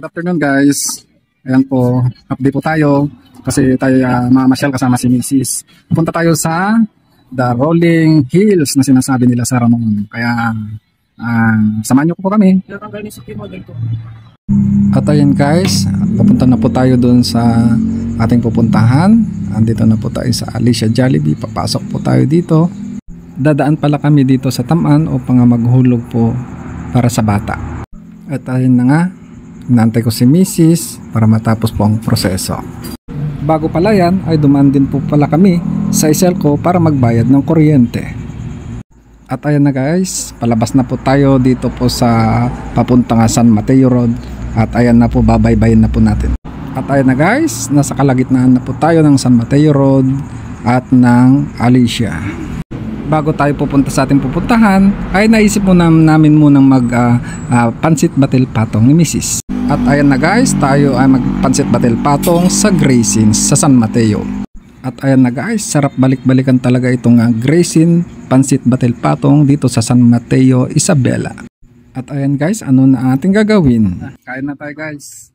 Good afternoon guys. Ayan po, update po tayo kasi tayo mamasyal kasama si Mrs. Punta tayo sa The Rolling Hills na sinasabi nila sa Ramon. Kaya samahan niyo po kami. At ayan guys, papunta na po tayo doon sa ating pupuntahan. Andito na po tayo sa Alicia Jollibee. Papasok po tayo dito. Dadaan pala kami dito sa Taman upang maghulog po para sa bata. At ayun na nga, inaantay ko si Mrs. para matapos po ang proseso. Bago pala yan ay dumaan din po pala kami sa Iselco para magbayad ng kuryente. At ayan na guys, palabas na po tayo dito po sa papuntang San Mateo Road. At ayan na po, babaybayin na po natin. At ayan na guys, nasa kalagitnaan na po tayo ng San Mateo Road at ng Alicia. Bago tayo pupunta sa ating pupuntahan ay naisip mo namin munang pansit batil patong ni Mrs. At ayan na guys, tayo ay magpansit batil patong sa Gracin sa San Mateo. At ayan na guys, sarap balik-balikan talaga itong Gracin pansit batil patong dito sa San Mateo, Isabela. At ayan guys, ano na ating gagawin? Kain na tayo guys.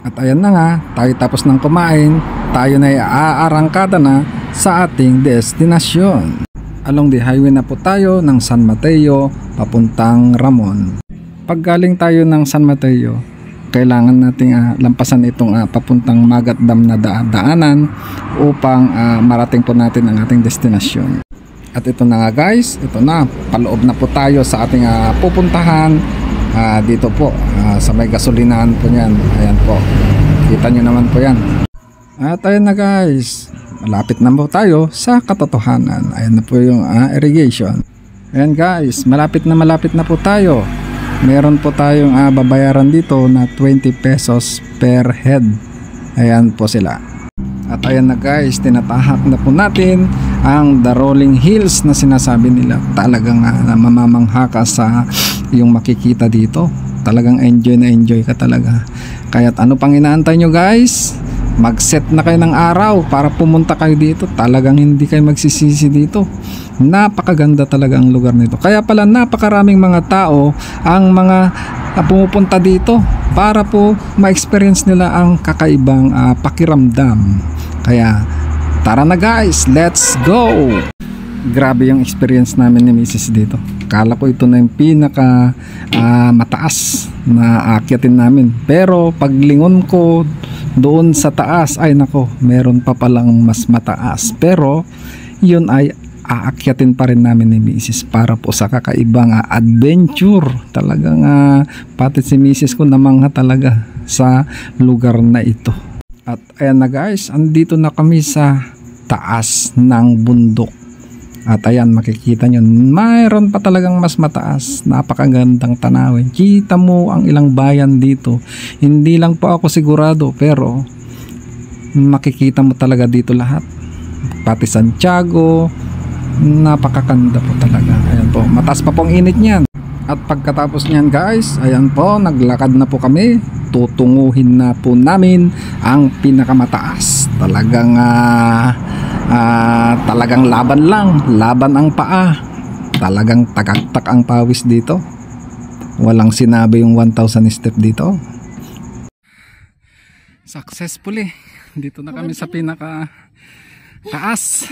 At ayan na nga, tayo tapos ng kumain, tayo na aarangkada na sa ating destinasyon. Along the highway na po tayo ng San Mateo papuntang Ramon. Pag galing tayo ng San Mateo, kailangan nating lampasan itong papuntang Magat Dam na daanan upang marating po natin ang ating destinasyon. At ito na nga guys, ito na, paloob na po tayo sa ating pupuntahan dito po sa may gasolinahan po niyan. Ayan po, kita nyo naman po yan. At ayan na guys, malapit na po tayo sa katotohanan. Ayan na po yung irrigation. Ayan guys, malapit na po tayo. Meron po tayong babayaran dito na 20 pesos per head. Ayan po sila. At ayan na guys, tinatahak na po natin ang The Rolling Hills na sinasabi nila. Talagang mamamangha ka sa yung makikita dito. Talagang enjoy na enjoy ka talaga. Kaya't ano pang inaantay nyo guys? Mag-set na kayo ng araw para pumunta kayo dito. Talagang hindi kayo magsisisi dito. Napakaganda talaga ang lugar nito. Kaya pala napakaraming mga tao ang mga pumupunta dito para po ma-experience nila ang kakaibang pakiramdam. Kaya tara na guys, let's go! Grabe yung experience namin ni Mrs. dito. Kala ko ito na yung pinaka mataas na aakyatin namin. Pero paglingon ko doon sa taas, ay nako, meron pa palang mas mataas. Pero yun ay aakyatin pa rin namin ni Mrs. para po sa kakaibang adventure. Talagang pati si Mrs. ko namangha talaga sa lugar na ito. At ayan na guys, andito na kami sa taas ng bundok. At ayan, makikita nyo, mayroon pa talagang mas mataas. Napakagandang tanawin. Kita mo ang ilang bayan dito. Hindi lang po ako sigurado, pero makikita mo talaga dito lahat. Pati Santiago, napakaganda po talaga. Ayan po, mataas pa pong init niyan. At pagkatapos niyan guys, ayan po, naglakad na po kami. Tutunguhin na po namin ang pinakamataas. Talagang laban lang, laban ang paa. Talagang tagaktak ang pawis dito. Walang sinabi yung 1,000 step dito. Successfully, dito na kami sa pinaka taas.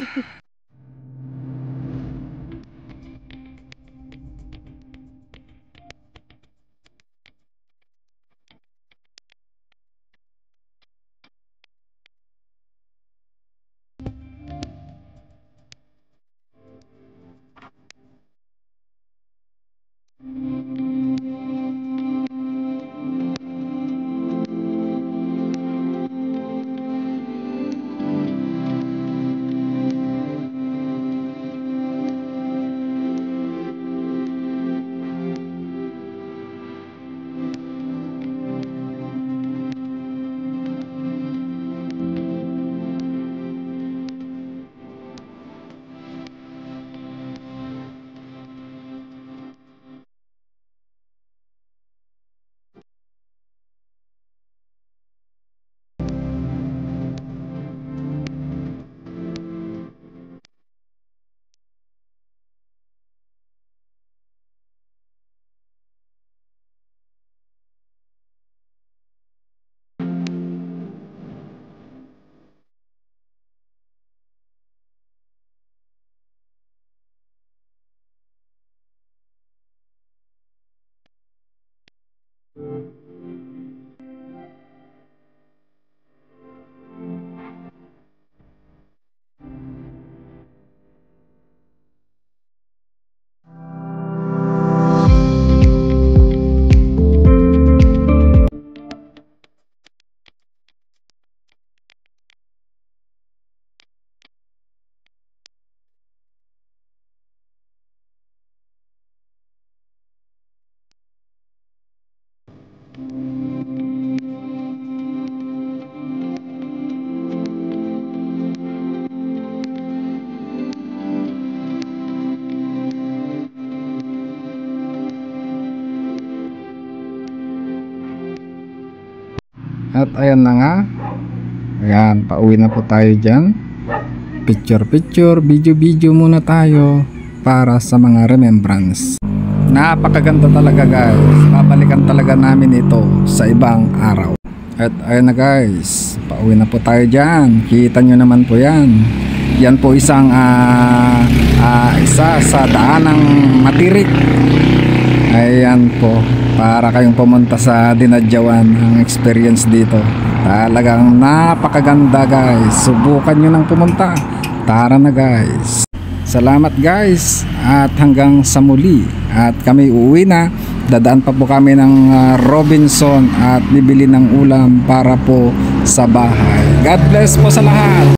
At ayan na nga. Ayan, pauwi na po tayo dyan. Picture, video muna tayo para sa mga remembrance. Napakaganda talaga guys. Babalikan talaga namin ito sa ibang araw. At ayan na guys, pauwi na po tayo dyan. Kita nyo naman po yan. Yan po isang isa sa daanang matirik. Ayan po, para kayong pumunta sa Dinadjawan. Ang experience dito talagang napakaganda guys. Subukan nyo nang pumunta. Tara na guys. Salamat guys. At hanggang sa muli. At kami uuwi na. Dadaan pa po kami ng Robinson at bibili ng ulam para po sa bahay. God bless po sa lahat.